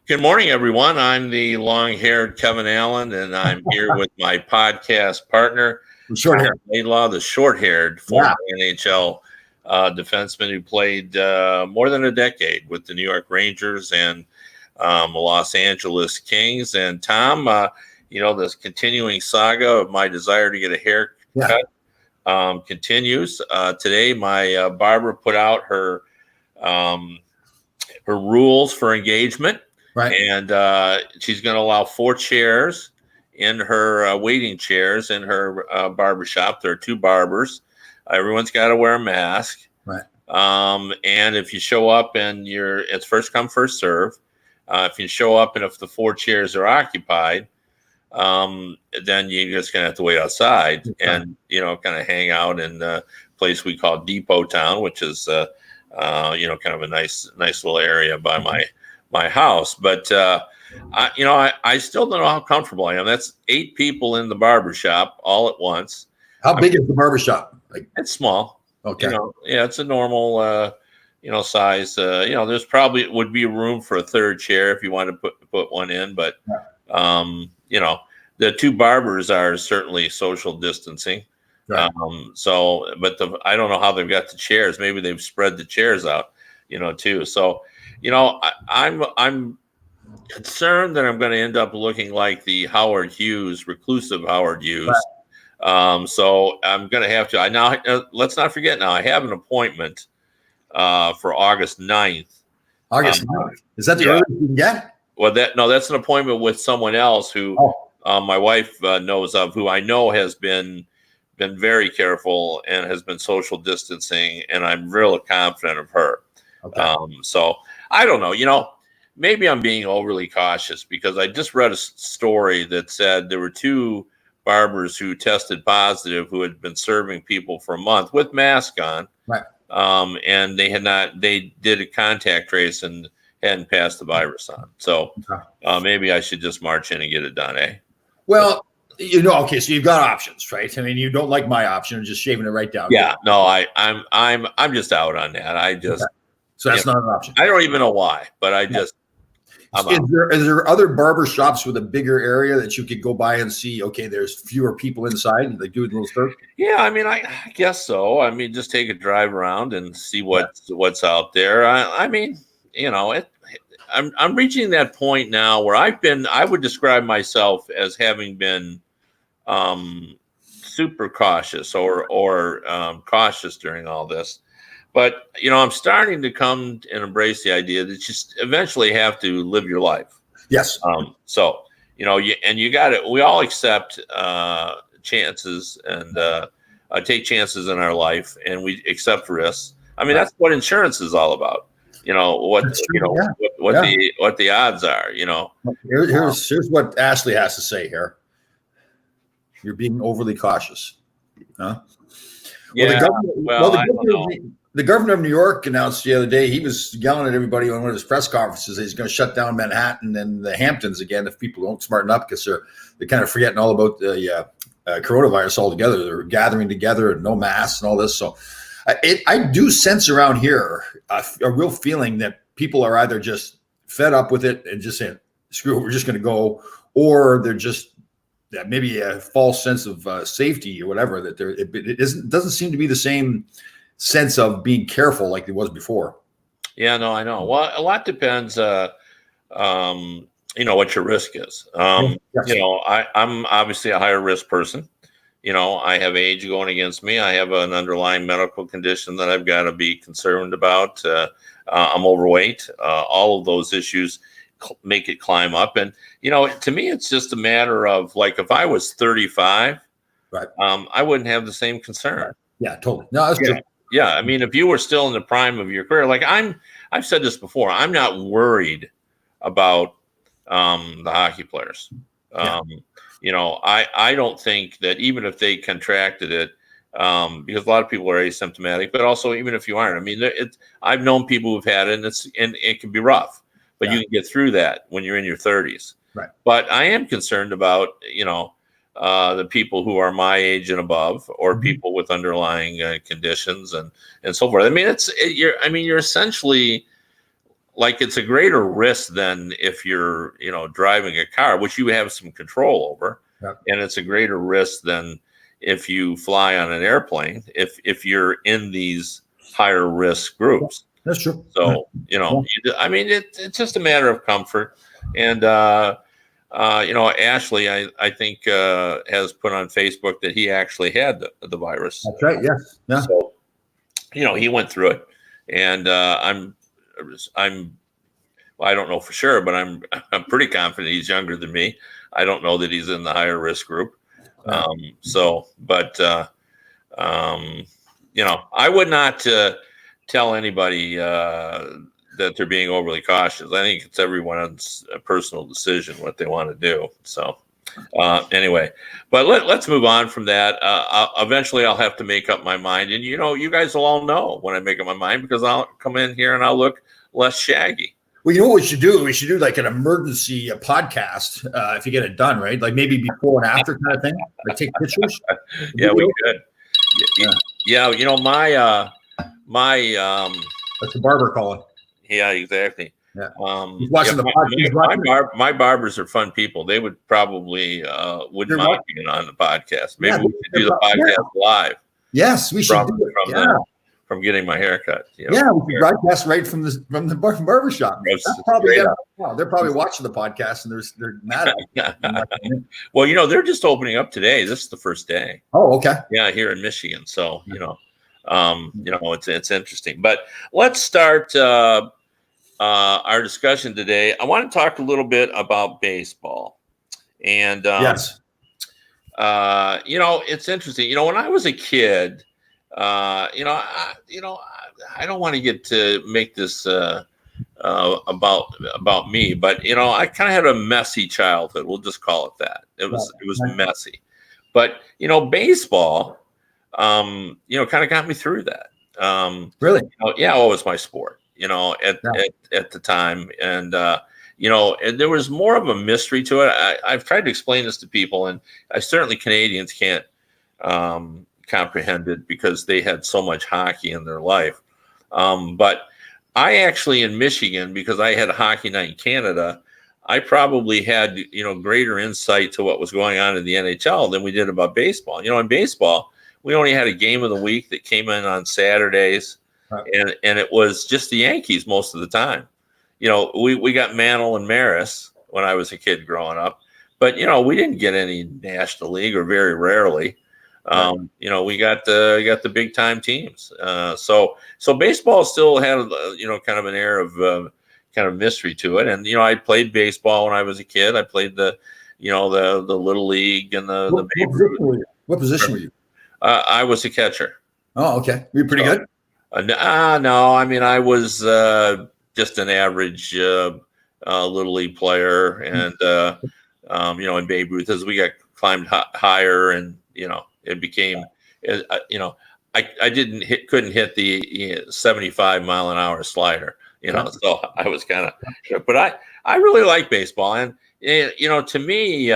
Good morning, everyone. I'm the long-haired Kevin Allen, and I'm here with my podcast partner, Short hair. Laidlaw, the short-haired former NHL defenseman who played more than a decade with the New York Rangers and Los Angeles Kings. And Tom, this continuing saga of my desire to get a haircut continues. Today, my barber put out her rules for engagement. Right. And she's going to allow 4 chairs in her waiting chairs in her barbershop. There are 2 barbers. Everyone's got to wear a mask. Right. And if you show up and it's first come, first serve. If you show up and if the 4 chairs are occupied, then you're just going to have to wait outside and, kind of hang out in the place we call Depot Town, which is, kind of a nice little area by my house. But I still don't know how comfortable I am. That's 8 people in the barbershop all at once. How big is the barbershop? It's small. Okay. It's a normal size. There's probably would be room for a 3rd chair if you want to put one in, but the 2 barbers are certainly social distancing. Right. I don't know how they've got the chairs. Maybe they've spread the chairs out, too. So I'm concerned that I'm going to end up looking like the reclusive Howard Hughes. Right. So I'm going to have to. Let's not forget now, I have an appointment for August 9th. August 9th? Is that the earliest you can get? Well, that's an appointment with someone else who my wife knows of, who I know has been very careful and has been social distancing, and I'm really confident of her. Okay. So I don't know, maybe I'm being overly cautious because I just read a story that said there were 2 barbers who tested positive who had been serving people for a month with masks on. Right. And they did a contact trace and hadn't passed the virus on. So maybe I should just march in and get it done, eh? Well, okay, so you've got options, right? I mean, you don't like my option of just shaving it right down. Yeah, no, I'm just out on that. So that's not an option. I don't even know why, but I just. Is there other barber shops with a bigger area that you could go by and see? Okay, there's fewer people inside, and they do it a little stir. Yeah, I mean, I guess so. I mean, just take a drive around and see what's out there. I'm reaching that point now where I would describe myself as having been super cautious or cautious during all this. But, I'm starting to come and embrace the idea that you just eventually have to live your life. Yes. You got it. We all accept chances and take chances in our life, and we accept risks. I mean, that's what insurance is all about. What the odds are. Here's what Ashley has to say here. You're being overly cautious. Huh? The governor of New York announced the other day he was yelling at everybody on one of his press conferences that he's going to shut down Manhattan and the Hamptons again if people don't smarten up because they're kind of forgetting all about the coronavirus altogether. They're gathering together and no masks and all this. So I do sense around here a real feeling that people are either just fed up with it and just saying, screw it, we're just going to go, or they're just maybe a false sense of safety or whatever, that it doesn't seem to be the same sense of being careful like it was before. Yeah, no, I know. Well, a lot depends, what your risk is. Yes. I'm obviously a higher risk person. I have age going against me. I have an underlying medical condition that I've got to be concerned about. I'm overweight. All of those issues make it climb up. And, to me, it's just a matter of like, if I was 35, right, I wouldn't have the same concern. Right. Yeah, totally. No, that's true. Yeah. I mean, if you were still in the prime of your career, like I've said this before, I'm not worried about the hockey players. I don't think that even if they contracted it, because a lot of people are asymptomatic, but also even if you aren't, I mean, I've known people who've had it, and it can be rough, but you can get through that when you're in your 30s. Right. But I am concerned about, the people who are my age and above, or people with underlying conditions and so forth. I mean, you're essentially like it's a greater risk than if you're, driving a car, which you have some control over. Yeah. And it's a greater risk than if you fly on an airplane, if you're in these higher risk groups. That's true. So, it's just a matter of comfort. And, Ashley, I think, has put on Facebook that he actually had the virus. That's right. Yes. Yeah. So, he went through it, and I don't know for sure, but I'm pretty confident he's younger than me. I don't know that he's in the higher risk group. Yeah. I would not tell anybody that they're being overly cautious. I think it's everyone's personal decision what they want to do. So anyway, but let's move on from that. Eventually I'll have to make up my mind, and you guys will all know when I make up my mind, because I'll come in here and I'll look less shaggy. Well, you know what we should do? We should do like an emergency podcast if you get it done, right? Like maybe before and after kind of thing. Like take pictures. Yeah, we could. Yeah, my that's the barber calling. Yeah, exactly. Yeah. He's watching the podcast. My barbers are fun people. They would probably wouldn't mind being on the podcast. Maybe we could do the podcast live. Yes, we should do it. From getting my haircut. We could broadcast right from the barbershop. That's probably they're probably watching the podcast and they're mad at me. Well, they're just opening up today. This is the first day. Oh, okay. Yeah, here in Michigan. So it's interesting. But let's start our discussion today. I want to talk a little bit about baseball. And yes, it's interesting. When I was a kid. I don't want to get to make this about me, but I kind of had a messy childhood. We'll just call it that. It was messy, but baseball, kind of got me through that. Really? It was my sport. At the time, and and there was more of a mystery to it. I've tried to explain this to people, and certainly Canadians can't comprehended because they had so much hockey in their life. But I actually, in Michigan, because I had a hockey night in Canada, I probably had, greater insight to what was going on in the NHL than we did about baseball. In baseball, we only had a game of the week that came in on Saturdays, right. and it was just the Yankees most of the time. We got Mantle and Maris when I was a kid growing up, but, we didn't get any National League, or very rarely. We got the big time teams. So baseball still had, kind of an air of kind of mystery to it. And, I played baseball when I was a kid. I played the Little League and the Babe Ruth. What position were you? I was a catcher. Oh, okay. Were you pretty good? No, I was just an average Little League player. And, in Babe Ruth, as we got climbed higher, and, it became, I couldn't hit the 75 mile an hour slider, so I was kind of, but I really like baseball. And, to me,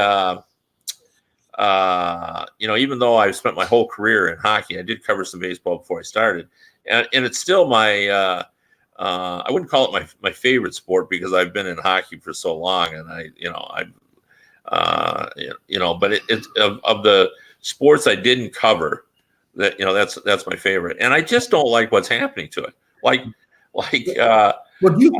even though I've spent my whole career in hockey, I did cover some baseball before I started. And it's still my, I wouldn't call it my favorite sport, because I've been in hockey for so long, and but it's of the sports I didn't cover, that that's my favorite, and I just don't like what's happening to it. Well, do you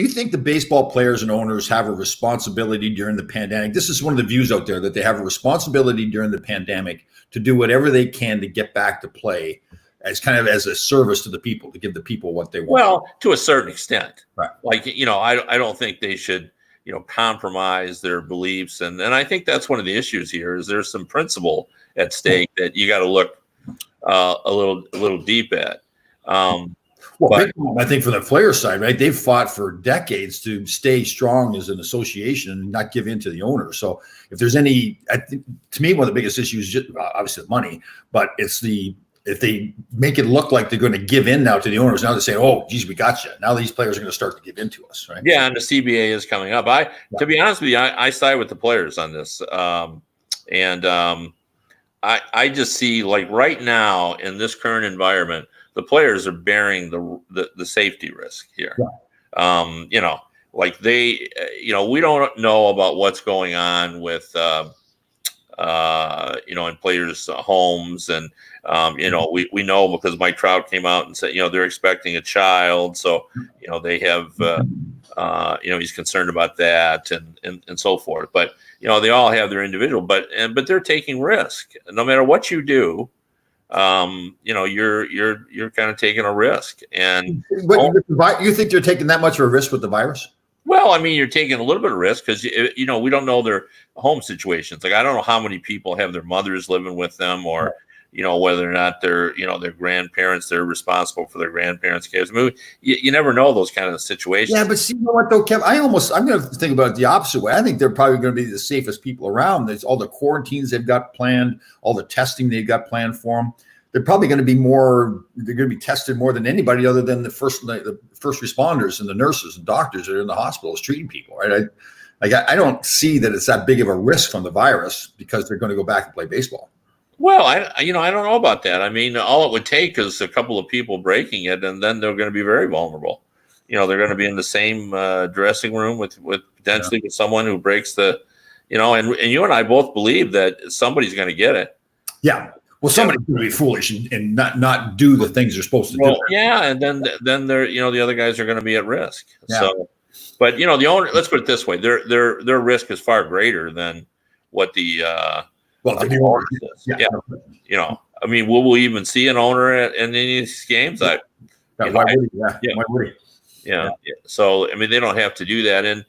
think the baseball players and owners have a responsibility during the pandemic? This is one of the views out there, that they have a responsibility during the pandemic to do whatever they can to get back to play, as kind of as a service to the people, to give the people what they want. Well, to a certain extent, right? I don't think they should compromise their beliefs, and I think that's one of the issues here. Is there's some principle at stake that you got to look a little deep at. I think from the player side, right? They've fought for decades to stay strong as an association and not give in to the owner. So if there's any, I think, to me, one of the biggest issues is just, obviously the money, but it's if they make it look like they're going to give in now to the owners, now they're saying, "Oh, geez, we got you." Now these players are going to start to give in to us, right? Yeah, and the CBA is coming up. To be honest with you, I side with the players on this, I just see, like, right now in this current environment, the players are bearing the safety risk here. You know, like they, we don't know about what's going on with, in players' homes. And, we know because Mike Trout came out and said, they're expecting a child. So, they have, he's concerned about that and so forth. But, they all have their individual, but they're taking risk. No matter what you do, you're kind of taking a risk. And you think they're taking that much of a risk with the virus? Well, I mean, you're taking a little bit of risk because, we don't know their home situations. Like, I don't know how many people have their mothers living with them, or, whether or not they're, their grandparents, they're responsible for their grandparents' kids. I mean, you never know those kind of situations. Yeah, but see, you know what, though, Kev? I'm going to think about it the opposite way. I think they're probably going to be the safest people around. There's all the quarantines they've got planned, all the testing they've got planned for them. They're probably going to be they're going to be tested more than anybody other than the first responders and the nurses and doctors that are in the hospitals treating people, right? I don't see that it's that big of a risk from the virus because they're going to go back and play baseball. Well, I don't know about that. I mean, all it would take is a couple of people breaking it, and then they're going to be very vulnerable. They're going to be in the same dressing room with potentially with someone who breaks and you and I both believe that somebody's going to get it. Yeah. Well, somebody's going to be foolish and not do the things they're supposed to do. Yeah, and then they're the other guys are going to be at risk. Yeah. So, but the owner. Let's put it this way: their risk is far greater than what the owner is. Yeah. I mean, will we even see an owner in any of these games? Why would he? Yeah. So I mean, they don't have to do that, and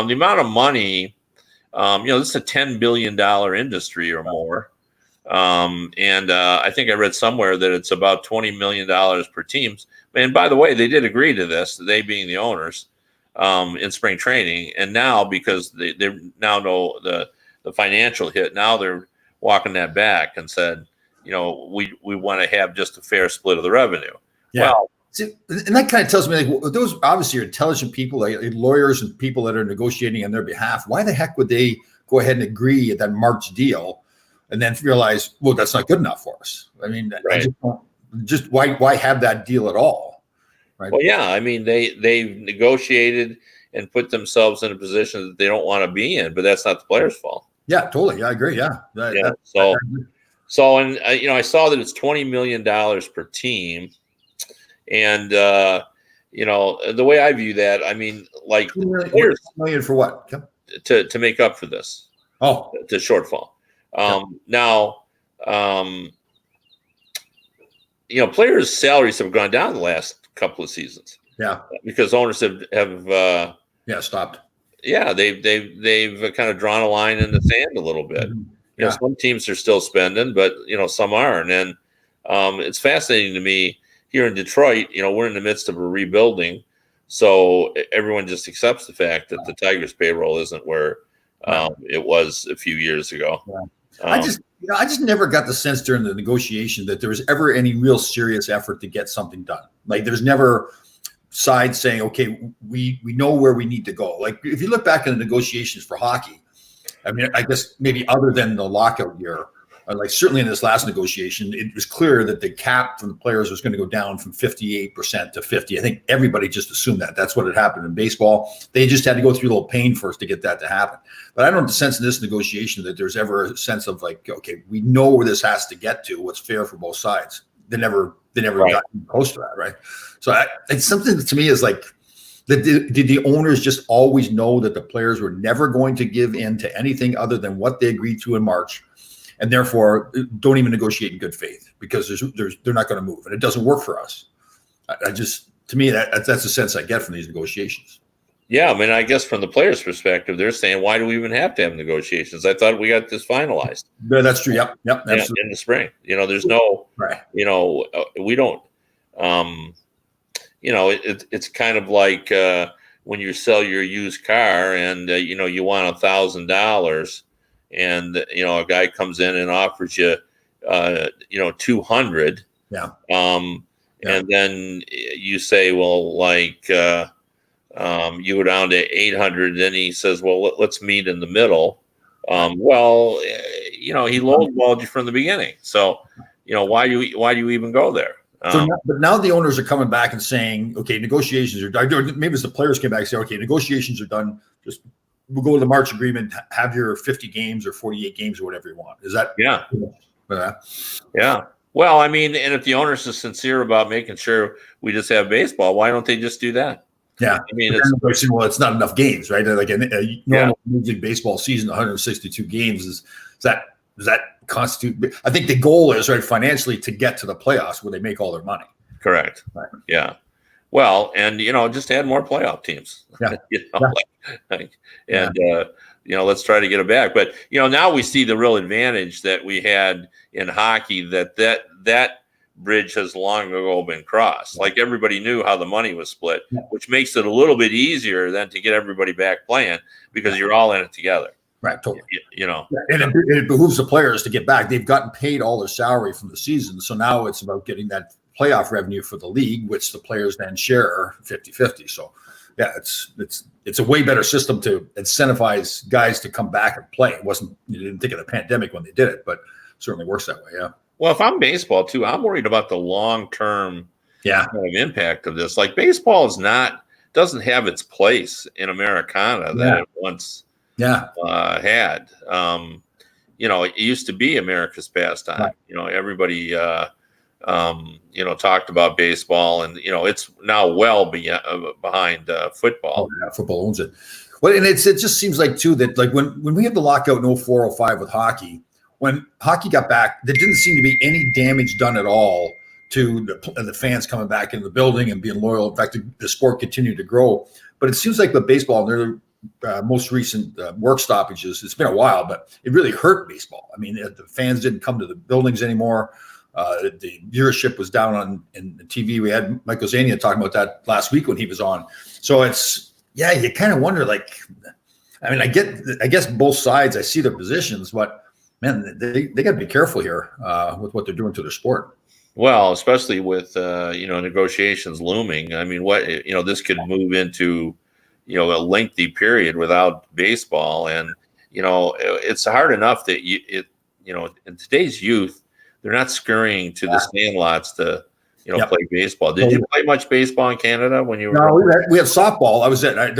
the amount of money, this is a $10 billion industry or more. And I think I read somewhere that it's about $20 million per team. And by the way, they did agree to this, they being the owners, in spring training. And now, because they now know the financial hit, now they're walking that back and said, we want to have just a fair split of the revenue. Yeah. Well, see, and that kind of tells me, like, those obviously are intelligent people, like lawyers and people that are negotiating on their behalf. Why the heck would they go ahead and agree at that March deal and then realize, well, that's not good enough for us? I mean, right. just why have that deal at all? Right. Well, yeah, I mean, they've negotiated and put themselves in a position that they don't want to be in, but that's not the players' fault. Yeah, totally. I agree. Yeah. So, and I saw that it's $20 million per team, and the way I view that, I mean, like, $2 million for what? To make up for this. Oh, the shortfall. Now, players' salaries have gone down the last couple of seasons. Yeah, because owners have stopped. Yeah, they've kind of drawn a line in the sand a little bit. Mm-hmm. Some teams are still spending, but some aren't. And it's fascinating to me here in Detroit. We're in the midst of a rebuilding, so everyone just accepts the fact that the Tigers' payroll isn't where it was a few years ago. Yeah. I just never got the sense during the negotiation that there was ever any real serious effort to get something done. Like, there's never sides saying, okay, we know where we need to go. Like, if you look back in the negotiations for hockey, I mean, I guess maybe other than the lockout year, like certainly in this last negotiation, it was clear that the cap from the players was going to go down from 58% to 50%. I think everybody just assumed that. That's what had happened in baseball. They just had to go through a little pain first to get that to happen. But I don't have the sense in this negotiation that there's ever a sense of like, okay, we know where this has to get to, what's fair for both sides. They never right. got close to that, right? So it's something that to me is like, did the owners just always know that the players were never going to give in to anything other than what they agreed to in March, and therefore don't even negotiate in good faith because they're not going to move, and it doesn't work for us? To me, that's the sense I get from these negotiations. Yeah, I mean, I guess from the players' perspective, they're saying, why do we even have to have negotiations? I thought we got this finalized. Yeah, that's true. Yep, absolutely. In the spring, there's no, right. We don't. It's kind of like when you sell your used car and you want $1,000, and a guy comes in and offers you $200. Yeah. And then you say, well, like you go down to $800, then he says, well, let's meet in the middle. He lowballed you from the beginning. So why do you even go there? So, but now the owners are coming back and saying, okay, negotiations are done. Maybe it's the players came back and say, okay, negotiations are done. Just we'll go with the March agreement. Have your 50 games or 48 games or whatever you want. Is that? Yeah. Yeah. Well, I mean, and if the owners are sincere about making sure we just have baseball, why don't they just do that? Yeah. I mean, it's not enough games, right? Like a normal Major League Baseball season, 162 games does that constitute? I think the goal is, right, financially, to get to the playoffs where they make all their money. Correct. Right. Yeah. Well, and just add more playoff teams. Yeah. Let's try to get it back. But now we see the real advantage that we had in hockey, that bridge has long ago been crossed. Like, everybody knew how the money was split, which makes it a little bit easier than to get everybody back playing because you're all in it together. Right, totally. And it behooves the players to get back. They've gotten paid all their salary from the season, so now it's about getting that playoff revenue for the league, which the players then share 50-50. So, yeah, it's a way better system to incentivize guys to come back and play. You didn't think of the pandemic when they did it, but it certainly works that way. Yeah. Well, if I'm baseball too, I'm worried about the long-term kind of impact of this. Like, baseball doesn't have its place in Americana that it once had. It used to be America's pastime. Right. Everybody talked about baseball, and it's now well behind football. Oh, yeah, football owns it. Well, and it just seems like too that, like, when we had the lockout in 04-05 with hockey, when hockey got back, there didn't seem to be any damage done at all to the fans coming back into the building and being loyal. In fact, the sport continued to grow. But it seems like with baseball, their most recent work stoppages, it's been a while, but it really hurt baseball. I mean, the fans didn't come to the buildings anymore. The viewership was down in the TV. We had Michael Zania talking about that last week when he was on. So you kind of wonder, like, I mean, I guess both sides, I see their positions, but man, they got to be careful here with what they're doing to their sport. Well, especially with negotiations looming. I mean, this could move into a lengthy period without baseball, and it's hard enough that in today's youth, they're not scurrying to the sandlots to play baseball. Did you play much baseball in Canada when you were? No, we had softball. I was at. I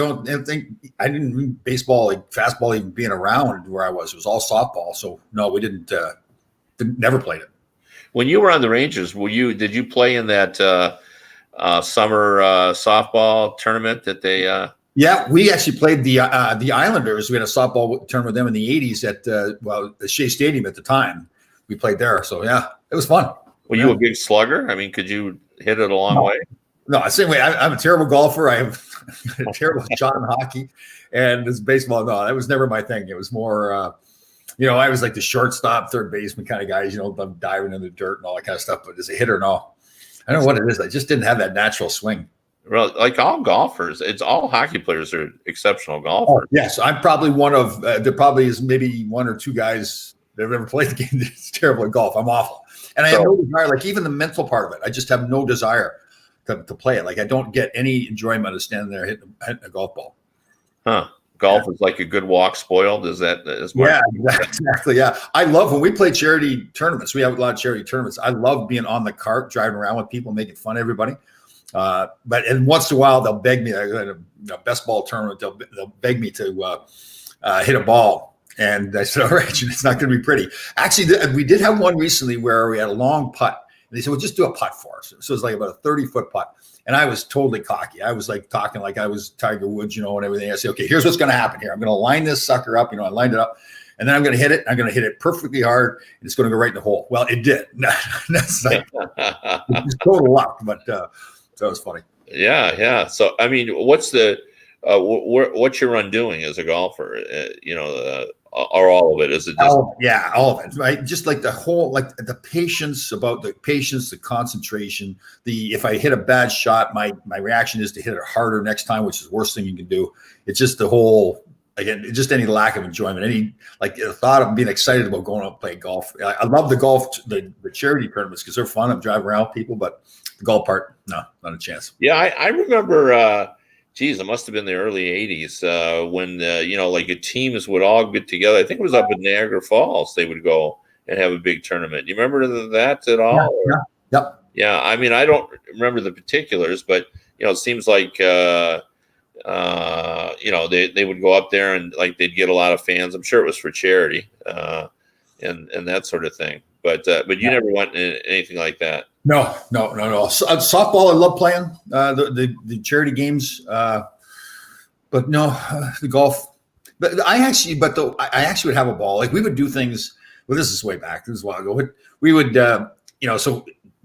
didn't baseball, like fastball, even being around where I was. It was all softball. So no, we didn't. Never played it. When you were on the Rangers, did you play in that summer softball tournament that they? Yeah, we actually played the Islanders. We had a softball tournament with them in the 80s at the Shea Stadium at the time. We played there, so yeah, it was fun. Were you a big slugger? I mean, could you hit it a long way? No, same way. I'm a terrible golfer. I have a terrible shot in hockey, and this baseball. No, that was never my thing. It was more, I was like the shortstop, third baseman kind of guys. I'm diving in the dirt and all that kind of stuff. But as a hitter, no, I don't know what it is. I just didn't have that natural swing. Well, like all golfers, it's all hockey players are exceptional golfers. Oh, yes, I'm probably one of. There probably is maybe one or two guys that have ever played the game that's terrible at golf. I'm awful. And I have no desire, like even the mental part of it. I just have no desire to play it. Like, I don't get any enjoyment of standing there hitting a golf ball. Huh. Golf is like a good walk spoiled. Is that? Yeah, exactly. Yeah. I love when we play charity tournaments. We have a lot of charity tournaments. I love being on the cart, driving around with people, making fun of everybody. But once in a while, they'll beg me, a best ball tournament, they'll beg me to hit a ball. And I said, all right, it's not going to be pretty. Actually, we did have one recently where we had a long putt. And they said, well, just do a putt for us. So it was like about a 30-foot putt. And I was totally cocky. I was like talking like I was Tiger Woods, and everything. I said, okay, here's what's going to happen here. I'm going to line this sucker up. I lined it up. And then I'm going to hit it. I'm going to hit it perfectly hard. And it's going to go right in the hole. Well, it did. That's like it's total luck. But that was funny. Yeah. So, I mean, what's what's your run doing as a golfer? Or all of it? Is it just? All of it. Right. Just like the whole, like the patience, the concentration. If I hit a bad shot, my reaction is to hit it harder next time, which is the worst thing you can do. It's just the whole, again, just any lack of enjoyment, the thought of being excited about going out and playing golf. I love the golf, the charity tournaments because they're fun. I'm driving around with people, but the golf part, no, not a chance. Yeah. I remember, it must have been the early 80s when, like teams would all get together. I think it was up in Niagara Falls. They would go and have a big tournament. You remember that at all? Yeah. Yep. Yeah, I mean, I don't remember the particulars, but it seems like they would go up there and like they'd get a lot of fans. I'm sure it was for charity, and that sort of thing. But you never went in anything like that. No. Softball, I love playing the charity games, but no, the golf. But I actually would have a ball. Like we would do things. Well, this is way back. This is a while ago. We would,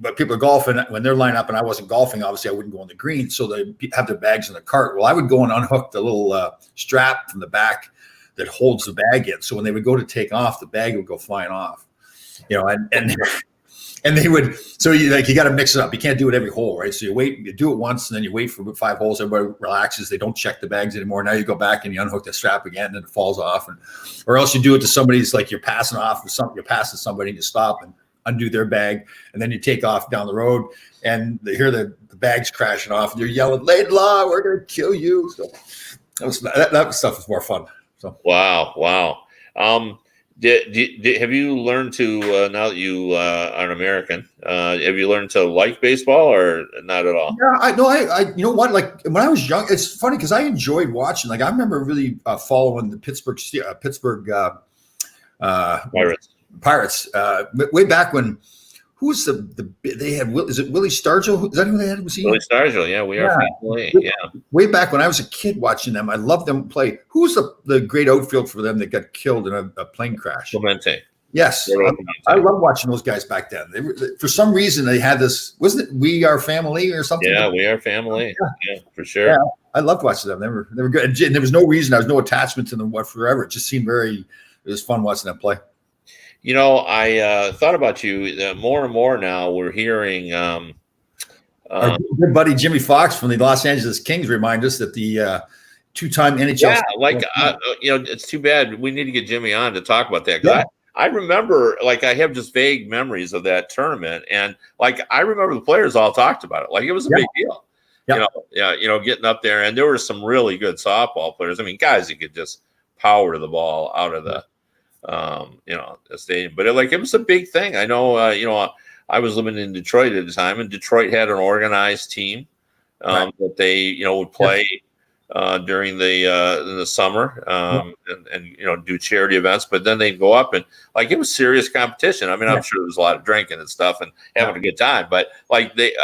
but people are golfing when they're lined up, and I wasn't golfing. Obviously, I wouldn't go on the green, so they have their bags in the cart. Well, I would go and unhook the little strap from the back that holds the bag in. So when they would go to take off, the bag would go flying off. And they would. So you got to mix it up. You can't do it every hole, right? So you do it once, and then you wait for 5 holes. Everybody relaxes. They don't check the bags anymore. Now you go back and you unhook the strap again, and it falls off. Or else you do it to somebody's, like you're passing off with something. You're passing somebody, and you stop and undo their bag, and then you take off down the road, and they hear the bags crashing off, and you're yelling, "Laidlaw, we're gonna kill you!" So that stuff was more fun. So wow. Have you learned to now that you are an American? Have you learned to like baseball or not at all? Yeah, I you know what? Like when I was young, it's funny because I enjoyed watching. Like I remember really following the Pittsburgh Pirates way back when. Who's they had? Is it Willie Stargell? Is that who they had? Was he? Willie Stargell, yeah, we are family. Yeah. Way back when I was a kid watching them, I loved them play. Who's the great outfield for them that got killed in a plane crash? Clemente. Yes, I love watching those guys back then. For some reason, they had this. Wasn't it "We Are Family" or something? Yeah, We Are Family. Yeah, for sure. Yeah, I loved watching them. They were good. And there was no reason. There was no attachment to them whatsoever. It just seemed it was fun watching them play. I thought about you more and more now. We're hearing our good buddy Jimmy Fox from the Los Angeles Kings remind us that the two-time NHL. Yeah, it's too bad. We need to get Jimmy on to talk about that. Yeah. I remember, I have just vague memories of that tournament, and I remember the players all talked about it. It was a big deal. Yeah. Getting up there, and there were some really good softball players. I mean, guys that could just power the ball out of the the stadium. But it was a big thing. I know, I was living in Detroit at the time, and Detroit had an organized team that they, would play during the summer and do charity events. But then they'd go up and it was serious competition. I mean, I'm sure there was a lot of drinking and stuff and having a good time. But they,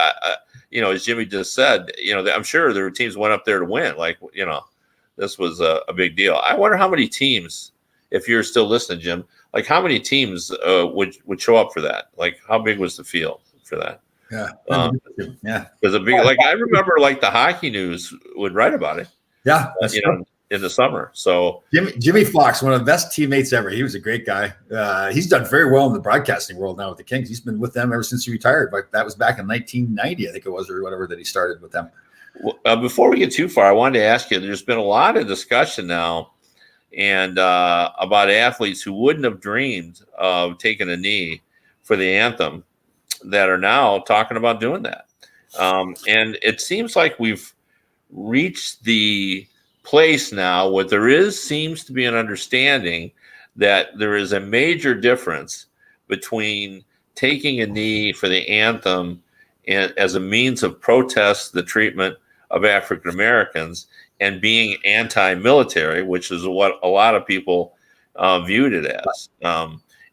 as Jimmy just said, I'm sure there were teams went up there to win. This was a big deal. I wonder how many teams. If you're still listening, Jim, how many teams would show up for that? How big was the field for that? Yeah, Because a big I remember the hockey news would write about it. Yeah, in the summer. So Jimmy Fox, one of the best teammates ever. He was a great guy. He's done very well in the broadcasting world now with the Kings. He's been with them ever since he retired. But that was back in 1990, I think it was, or whatever, that he started with them. Well, before we get too far, I wanted to ask you. There's been a lot of discussion now. And about athletes who wouldn't have dreamed of taking a knee for the anthem that are now talking about doing that. And it seems like we've reached the place now where seems to be an understanding that there is a major difference between taking a knee for the anthem and as a means of protest the treatment of African Americans and being anti-military, which is what a lot of people viewed it as.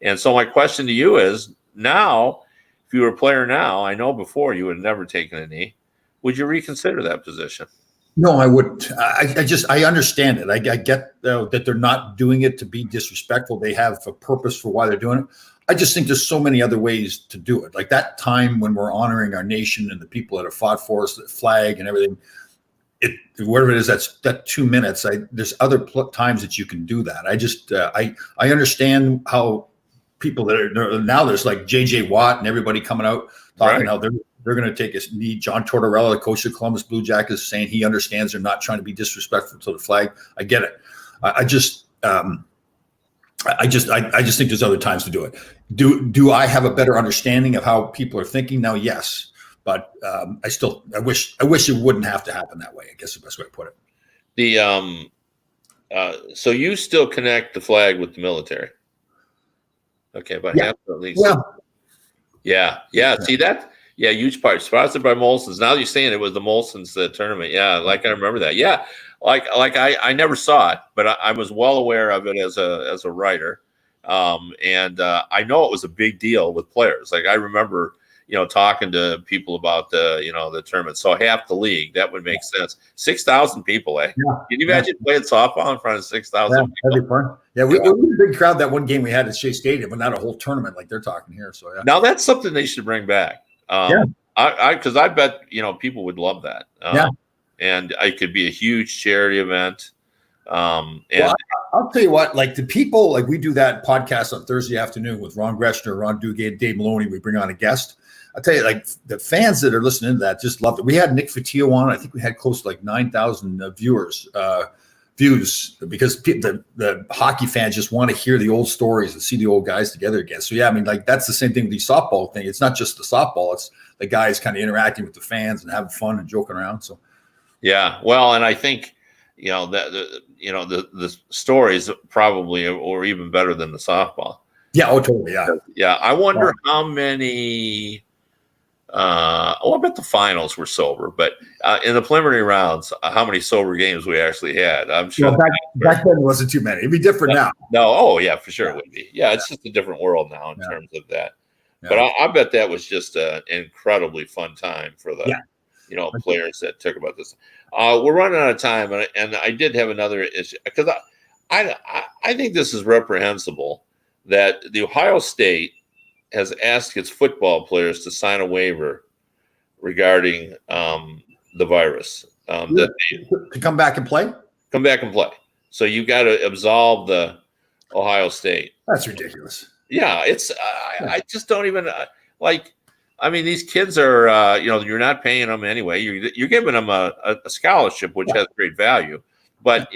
And so my question to you is, now, if you were a player now, I know before you would have never taken a knee, would you reconsider that position? No, I wouldn't. I understand it. I get that they're not doing it to be disrespectful. They have a purpose for why they're doing it. I just think there's so many other ways to do it. Like that time when we're honoring our nation and the people that have fought for us, the flag and everything, whatever it is, that 2 minutes. There's other times that you can do that. I just I understand how people that are now. There's J.J. Watt and everybody coming out talking how they're going to take a knee. John Tortorella, the coach of Columbus Blue Jackets, is saying he understands they're not trying to be disrespectful to the flag. I get it. I just think there's other times to do it. Do I have a better understanding of how people are thinking now? Yes. But I wish it wouldn't have to happen that way. I guess the best way to put it. So you still connect the flag with the military? Okay, but half at least. Yeah. See that? Yeah, huge part. Sponsored by Molson's. Now you're saying it was the Molson's tournament. Yeah, like I remember that. Yeah, like I never saw it, but I was well aware of it as a writer, and I know it was a big deal with players. Like I remember, talking to people about the tournament. So half the league, that would make sense. 6,000 people, eh? Yeah. Can you imagine playing softball in front of 6,000 people? That'd be fun. Yeah, we had a big crowd that one game we had at Shea Stadium, but not a whole tournament like they're talking here. So yeah. Now that's something they should bring back. Yeah. Because I bet people would love that. Yeah. And it could be a huge charity event. And well, I'll tell you what, like the people, like we do that podcast on Thursday afternoon with Ron Greshner, Ron Duguay, Dave Maloney. We bring on a guest. I'll tell you, like the fans that are listening to that just loved it. We had Nick Fotiu on. I think we had close to like 9,000 views because the hockey fans just want to hear the old stories and see the old guys together again. So yeah, I mean, like that's the same thing with the softball thing. It's not just the softball; it's the guys kind of interacting with the fans and having fun and joking around. So yeah, well, and I think the stories probably or even better than the softball. Yeah, oh totally, yeah. Yeah, I wonder how many. I bet the finals were sober, but in the preliminary rounds, how many sober games we actually had? I'm sure back then it wasn't too many. It'd be different now. No, oh yeah, for sure it would be. Yeah, it's just a different world now in terms of that. Yeah. But I bet that was just an incredibly fun time for the players that took about this. We're running out of time, and I did have another issue because I think this is reprehensible that the Ohio State has asked its football players to sign a waiver regarding the virus. To come back and play? Come back and play. So you got to absolve the Ohio State. That's ridiculous. Yeah, it's I just don't even I mean, these kids are you're not paying them anyway. You're giving them a scholarship, which has great value. But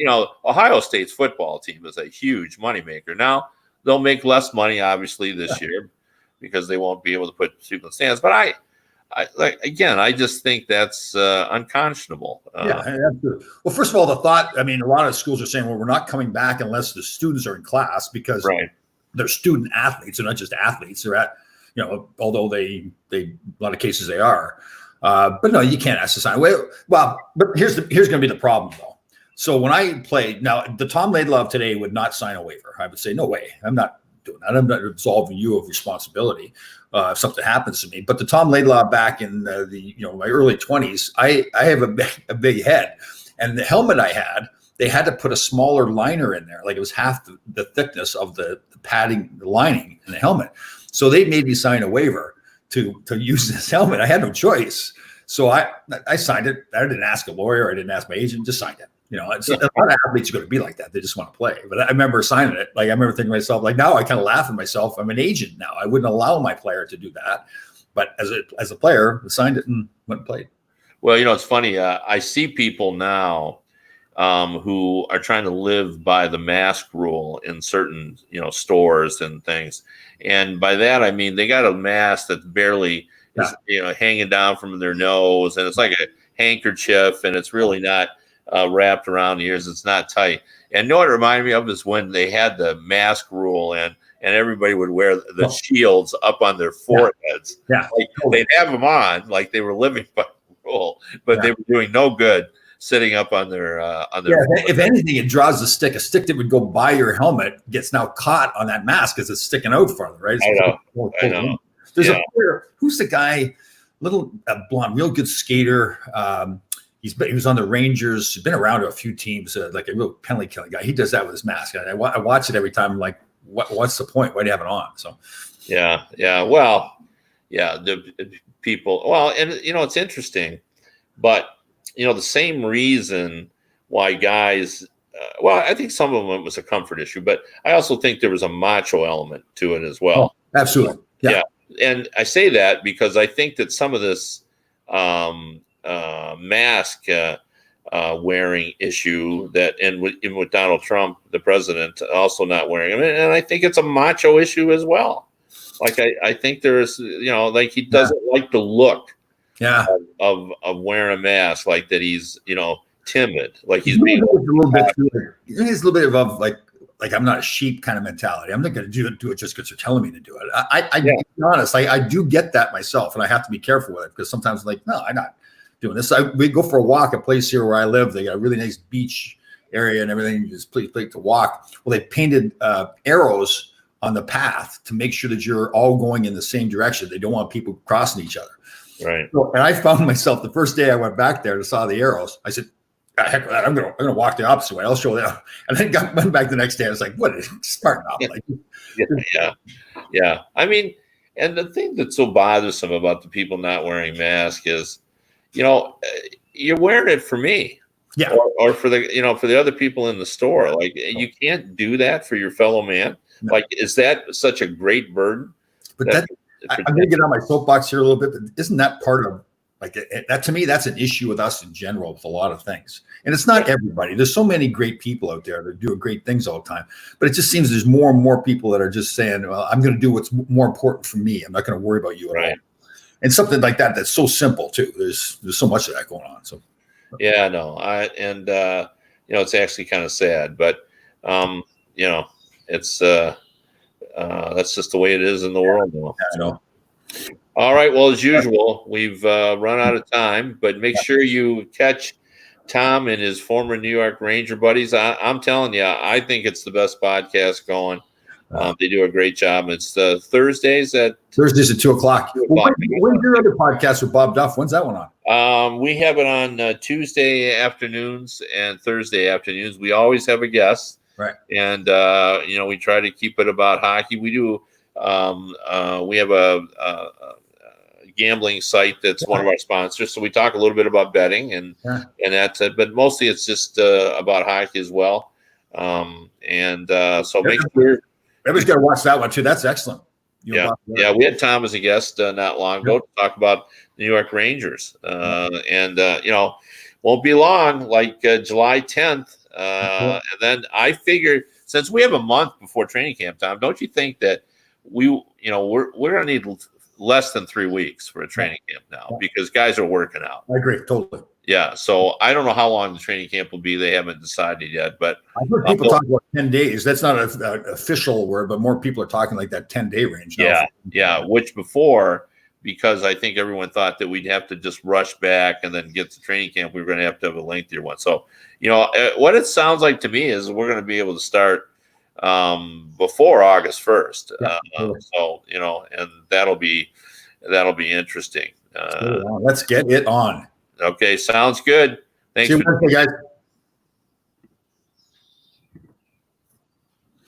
Ohio State's football team is a huge moneymaker. Now they'll make less money, obviously, this year, because they won't be able to put people in stands. But I just think that's unconscionable. Absolutely. Well, first of all, the thought, I mean, a lot of schools are saying, well, we're not coming back unless the students are in class because they're student athletes. They're not just athletes. They're at, although they a lot of cases they are. But no, you can't ask to sign. Well, but here's going to be the problem, though. So when I played, now the Tom Laidlaw of today would not sign a waiver. I would say, no way. I'm not doing that. I'm not absolving you of responsibility if something happens to me. But the Tom Laidlaw back in my early 20s, I have a big head, and the helmet I had, they had to put a smaller liner in there, like it was half the thickness of the padding, the lining in the helmet. So they made me sign a waiver to use this helmet. I had no choice, so I signed it. I didn't ask a lawyer. I didn't ask my agent. Just signed it. A lot of athletes are going to be like that. They just want to play. But I remember signing it. Like I remember thinking to myself, like now I kind of laugh at myself. I'm an agent now. I wouldn't allow my player to do that. But as a player, I signed it and went and played. Well, it's funny. I see people now who are trying to live by the mask rule in certain stores and things. And by that I mean they got a mask that barely is hanging down from their nose, and it's like a handkerchief, and it's really not wrapped around the ears. It's not tight. And what it reminded me of is when they had the mask rule and everybody would wear the shields up on their foreheads. Yeah. Like they'd have them on like they were living by the rule, but they were doing no good sitting up on their if anything, it draws a stick that would go by your helmet gets now caught on that mask because it's sticking out farther, right? I know. There's a player, who's the guy, little blonde, real good skater. He was on the Rangers. He's been around to a few teams, like a real penalty killing guy. He does that with his mask. I watch it every time. I'm like, what's the point? Why do you have it on? So, yeah. Well, the people. Well, and it's interesting, but the same reason why guys. I think some of them was a comfort issue, but I also think there was a macho element to it as well. Oh, absolutely. Yeah. And I say that because I think that some of this. Mask wearing issue even with Donald Trump, the president, also not wearing them, and I think it's a macho issue as well. Like I think there's like he doesn't like the look of wearing a mask, like that he's timid, like he's being a little bit. He's a little bit of like like I'm not a sheep kind of mentality. I'm not going to do it just because they're telling me to do it. To be honest, I do get that myself, and I have to be careful with it because sometimes like, no, I'm not doing this. We go for a walk, a place here where I live. They got a really nice beach area and everything. Just place to walk. Well, they painted arrows on the path to make sure that you're all going in the same direction. They don't want people crossing each other. Right. So, and I found myself the first day I went back there and saw the arrows. I said, heck with that. I'm gonna walk the opposite way. I'll show them. And then went back the next day. I was like, what is smart enough? Like, yeah. I mean, and the thing that's so bothersome about the people not wearing masks is, you're wearing it for me. Yeah. Or for the, for the other people in the store. Like, you can't do that for your fellow man. No. Like, is that such a great burden? But I'm going to get on my soapbox here a little bit, but isn't that part of like that? To me, that's an issue with us in general with a lot of things. And it's not everybody. There's so many great people out there that do great things all the time. But it just seems there's more and more people that are just saying, well, I'm going to do what's more important for me. I'm not going to worry about you at all. And something like that, that's so simple too. There's so much of that going on. So yeah, no, it's actually kind of sad, but it's that's just the way it is in the world now. Yeah, I know. All right. Well, as usual, we've run out of time, but make sure you catch Tom and his former New York Ranger buddies. I'm telling you, I think it's the best podcast going. They do a great job. It's Thursdays at 2:00. When's your other podcast with Bob Duff? When's that one on? We have it on Tuesday afternoons and Thursday afternoons. We always have a guest. Right. And, we try to keep it about hockey. We do. We have a gambling site that's one of our sponsors. So we talk a little bit about betting and that's it. But mostly it's just about hockey as well. So make sure. Everybody's got to watch that one too. That's excellent. We had Tom as a guest not long ago to talk about the New York Rangers. Won't be long, like July 10th. And then I figure since we have a month before training camp, Tom, don't you think that we're going to need less than 3 weeks for a training camp now because guys are working out. I agree. Totally. Yeah. So I don't know how long the training camp will be. They haven't decided yet, but I've heard people talk about 10 days. That's not an official word, but more people are talking like that 10-day range now. Yeah. Which before, because I think everyone thought that we'd have to just rush back and then get to training camp, we were going to have a lengthier one. So, what it sounds like to me is we're going to be able to start before August 1st. And that'll be interesting. Let's get it on. Okay, sounds good. Thanks. See you Wednesday, guys.